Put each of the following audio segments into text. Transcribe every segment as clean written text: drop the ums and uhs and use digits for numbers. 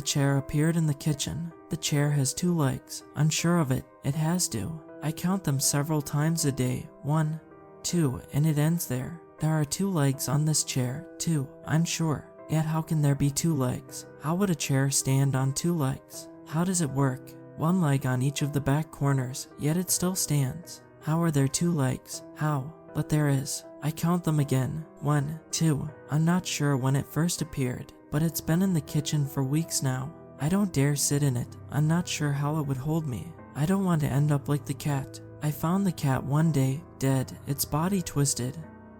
chair appeared in the kitchen. The chair has 2 legs. Unsure of it, it has to. I count them several times a day. 1, 2, and it ends there. There are 2 legs on this chair, 2, I'm sure. Yet how can there be 2 legs? How would a chair stand on 2 legs? How does it work? 1 leg on each of the back corners, yet it still stands. How are there 2 legs? How? But there is. I count them again. 1, 2. I'm not sure when it first appeared, but it's been in the kitchen for weeks now. I don't dare sit in it. I'm not sure how it would hold me. I don't want to end up like the cat. I found the cat one day, dead, its body twisted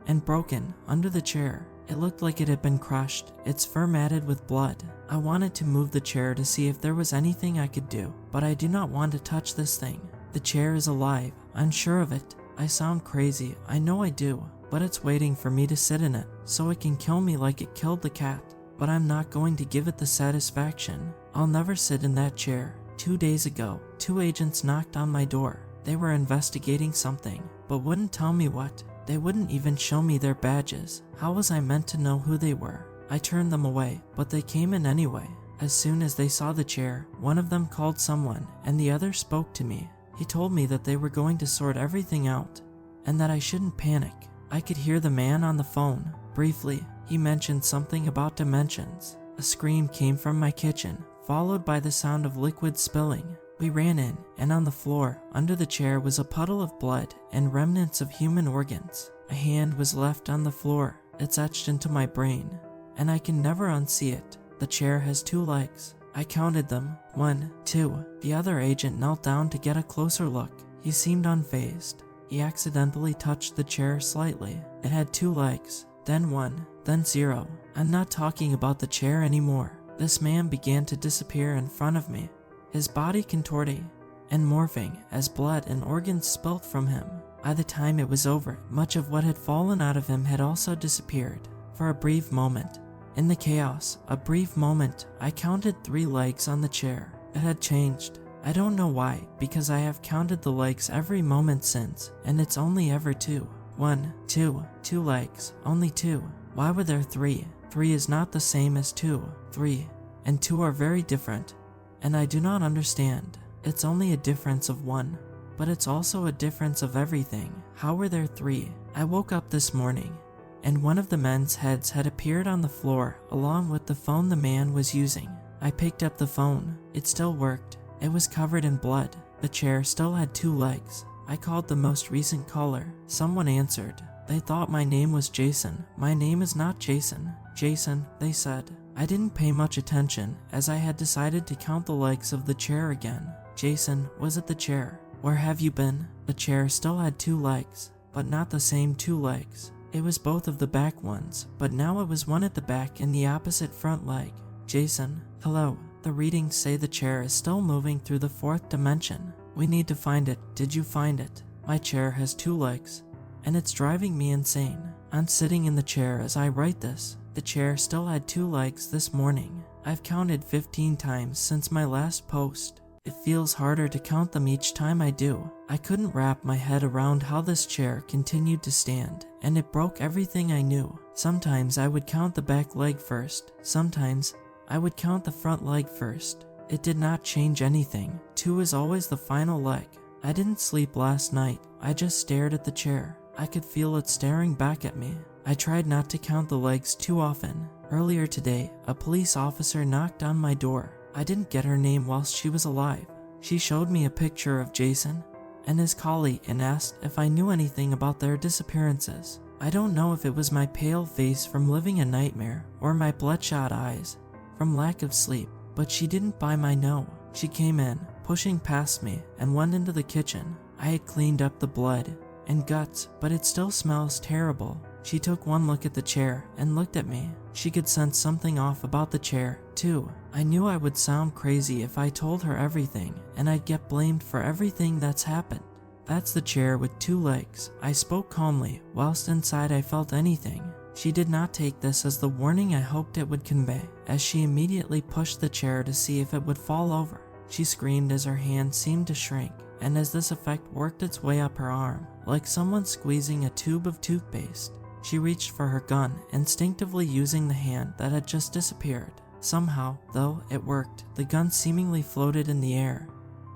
and broken under the chair. It looked like it had been crushed, its fur matted with blood. I wanted to move the chair to see if there was anything I could do, but I do not want to touch this thing. The chair is alive, I'm sure of it. I sound crazy, I know I do, but it's waiting for me to sit in it, so it can kill me like it killed the cat. But I'm not going to give it the satisfaction. I'll never sit in that chair. 2 days ago, 2 agents knocked on my door. They were investigating something, but wouldn't tell me what. They wouldn't even show me their badges. How was I meant to know who they were? I turned them away, but they came in anyway. As soon as they saw the chair, one of them called someone, and the other spoke to me. He told me that they were going to sort everything out, and that I shouldn't panic. I could hear the man on the phone. Briefly, he mentioned something about dimensions. A scream came from my kitchen, followed by the sound of liquid spilling. We ran in, and on the floor, under the chair, was a puddle of blood and remnants of human organs. A hand was left on the floor. It's etched into my brain, and I can never unsee it. The chair has 2 legs. I counted them. 1, 2. The other agent knelt down to get a closer look. He seemed unfazed. He accidentally touched the chair slightly. It had 2 legs, then 1, then 0. I'm not talking about the chair anymore. This man began to disappear in front of me, his body contorting and morphing as blood and organs spilt from him. By the time it was over, much of what had fallen out of him had also disappeared. For a brief moment, in the chaos, a brief moment, I counted 3 legs on the chair. It had changed. I don't know why, because I have counted the legs every moment since, and it's only ever 2. 1, 2, 2 legs, only 2. Why were there 3? 3 is not the same as 2. 3 and 2 are very different, and I do not understand. It's only a difference of 1, but it's also a difference of everything. How were there 3? I woke up this morning, and one of the men's heads had appeared on the floor along with the phone the man was using. I picked up the phone. It still worked. It was covered in blood. The chair still had 2 legs. I called the most recent caller. Someone answered. They thought my name was Jason. My name is not Jason. Jason, they said. I didn't pay much attention, as I had decided to count the legs of the chair again. Jason, was it the chair? Where have you been? The chair still had 2 legs, but not the same 2 legs. It was both of the back ones, but now it was one at the back and the opposite front leg. Jason, hello. The readings say the chair is still moving through the 4th dimension. We need to find it. Did you find it? My chair has 2 legs, and it's driving me insane. I'm sitting in the chair as I write this. The chair still had 2 legs this morning. I've counted 15 times since my last post. It feels harder to count them each time I do. I couldn't wrap my head around how this chair continued to stand, and it broke everything I knew. Sometimes I would count the back leg first. Sometimes I would count the front leg first. It did not change anything. 2 is always the final leg. I didn't sleep last night. I just stared at the chair. I could feel it staring back at me. I tried not to count the legs too often. Earlier today, a police officer knocked on my door. I didn't get her name whilst she was alive. She showed me a picture of Jason and his colleague and asked if I knew anything about their disappearances. I don't know if it was my pale face from living a nightmare or my bloodshot eyes from lack of sleep, but she didn't buy my no. She came in, pushing past me, and went into the kitchen. I had cleaned up the blood and guts, but it still smells terrible. She took one look at the chair and looked at me. She could sense something off about the chair, too. I knew I would sound crazy if I told her everything, and I'd get blamed for everything that's happened. That's the chair with 2 legs. I spoke calmly, whilst inside I felt anything. She did not take this as the warning I hoped it would convey, as she immediately pushed the chair to see if it would fall over. She screamed as her hand seemed to shrink, and as this effect worked its way up her arm, like someone squeezing a tube of toothpaste. She reached for her gun, instinctively using the hand that had just disappeared. Somehow, though, it worked. The gun seemingly floated in the air.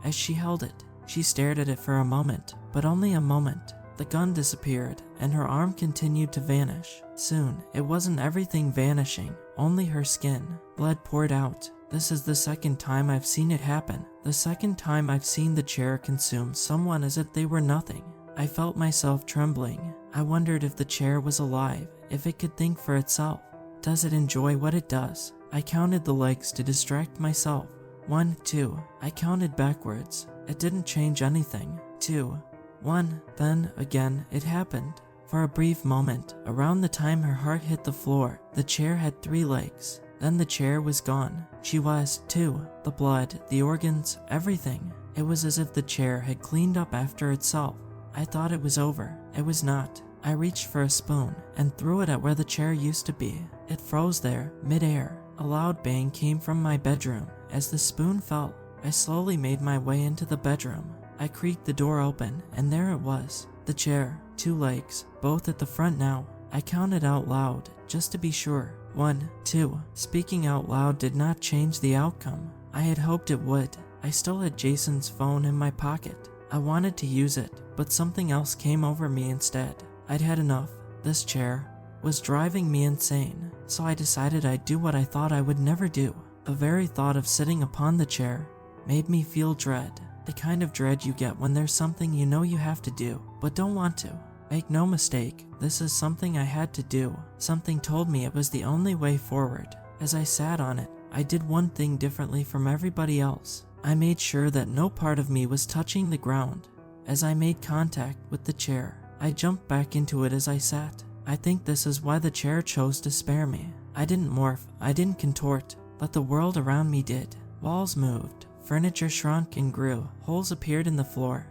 As she held it, she stared at it for a moment, but only a moment. The gun disappeared, and her arm continued to vanish. Soon, it wasn't everything vanishing, only her skin. Blood poured out. This is the second time I've seen it happen. The second time I've seen the chair consume someone as if they were nothing. I felt myself trembling. I wondered if the chair was alive, if it could think for itself. Does it enjoy what it does? I counted the legs to distract myself. 1, 2. I counted backwards. It didn't change anything. 2, 1. Then, again, it happened. For a brief moment, around the time her heart hit the floor, the chair had 3 legs. Then the chair was gone. She was, too. The blood, the organs, everything. It was as if the chair had cleaned up after itself. I thought it was over. It was not. I reached for a spoon and threw it at where the chair used to be. It froze there, mid-air. A loud bang came from my bedroom. As the spoon fell, I slowly made my way into the bedroom. I creaked the door open, and there it was. The chair, 2 legs, both at the front now. I counted out loud, just to be sure. 1, 2. Speaking out loud did not change the outcome. I had hoped it would. I still had Jason's phone in my pocket. I wanted to use it, but something else came over me instead. I'd had enough. This chair was driving me insane, so I decided I'd do what I thought I would never do. The very thought of sitting upon the chair made me feel dread. The kind of dread you get when there's something you know you have to do, but don't want to. Make no mistake, this is something I had to do. Something told me it was the only way forward. As I sat on it, I did one thing differently from everybody else. I made sure that no part of me was touching the ground. As I made contact with the chair, I jumped back into it as I sat. I think this is why the chair chose to spare me. I didn't morph, I didn't contort, but the world around me did. Walls moved, furniture shrunk and grew, holes appeared in the floor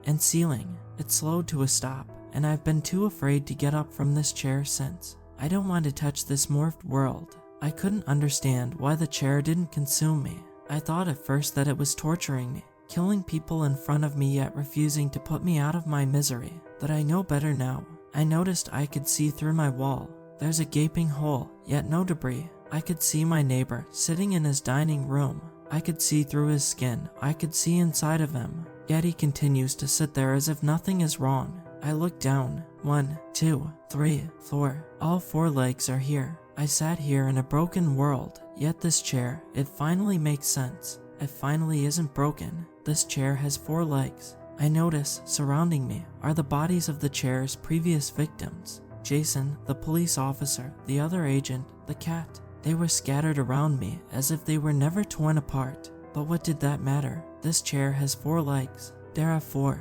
and ceiling. It slowed to a stop, and I've been too afraid to get up from this chair since. I don't want to touch this morphed world. I couldn't understand why the chair didn't consume me. I thought at first that it was torturing me, killing people in front of me yet refusing to put me out of my misery. But I know better now. I noticed I could see through my wall. There's a gaping hole, yet no debris. I could see my neighbor sitting in his dining room. I could see through his skin. I could see inside of him. Yet he continues to sit there as if nothing is wrong. I look down. 1, 2, 3, 4. All 4 legs are here. I sat here in a broken world, yet this chair, it finally makes sense. It finally isn't broken. This chair has 4 legs. I notice, surrounding me, are the bodies of the chair's previous victims. Jason, the police officer, the other agent, the cat. They were scattered around me as if they were never torn apart. But what did that matter? This chair has 4 legs. There are 4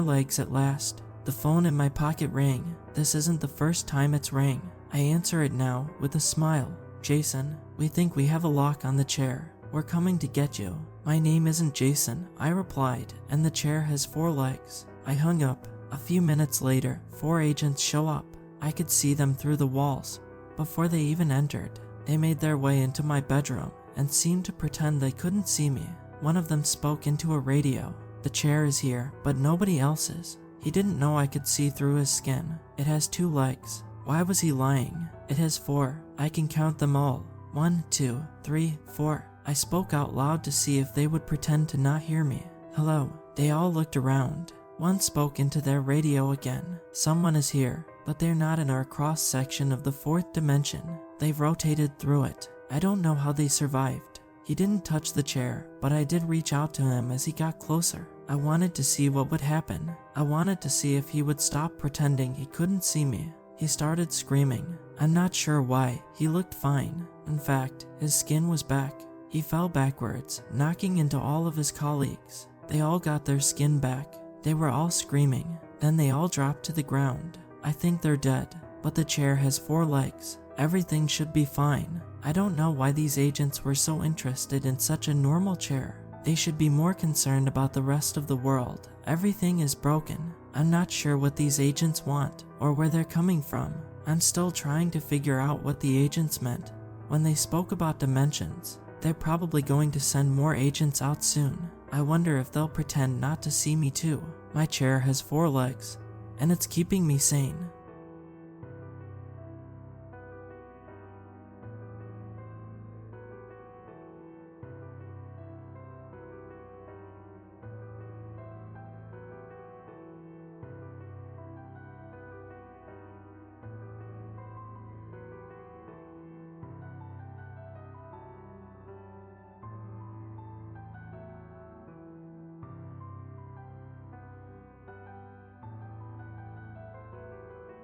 legs at last. The phone in my pocket rang. This isn't the first time it's rang. I answer it now with a smile. Jason, we think we have a lock on the chair. We're coming to get you. My name isn't Jason, I replied, and the chair has 4 legs. I hung up. A few minutes later, 4 agents show up. I could see them through the walls. Before they even entered, they made their way into my bedroom and seemed to pretend they couldn't see me. One of them spoke into a radio. The chair is here, but nobody else is. He didn't know I could see through his skin. It has 2 legs. Why was he lying? It has 4. I can count them all. 1, 2, 3, 4. I spoke out loud to see if they would pretend to not hear me. Hello. They all looked around. One spoke into their radio again. Someone is here, but they're not in our cross-section of the 4th dimension. They've rotated through it. I don't know how they survived. He didn't touch the chair, but I did reach out to him as he got closer. I wanted to see what would happen. I wanted to see if he would stop pretending he couldn't see me. He started screaming. I'm not sure why. He looked fine. In fact, his skin was back. He fell backwards, knocking into all of his colleagues. They all got their skin back. They were all screaming. Then they all dropped to the ground. I think they're dead, but the chair has 4 legs. Everything should be fine. I don't know why these agents were so interested in such a normal chair. They should be more concerned about the rest of the world. Everything is broken. I'm not sure what these agents want or where they're coming from. I'm still trying to figure out what the agents meant. When they spoke about dimensions, they're probably going to send more agents out soon. I wonder if they'll pretend not to see me too. My chair has 4 legs, and it's keeping me sane.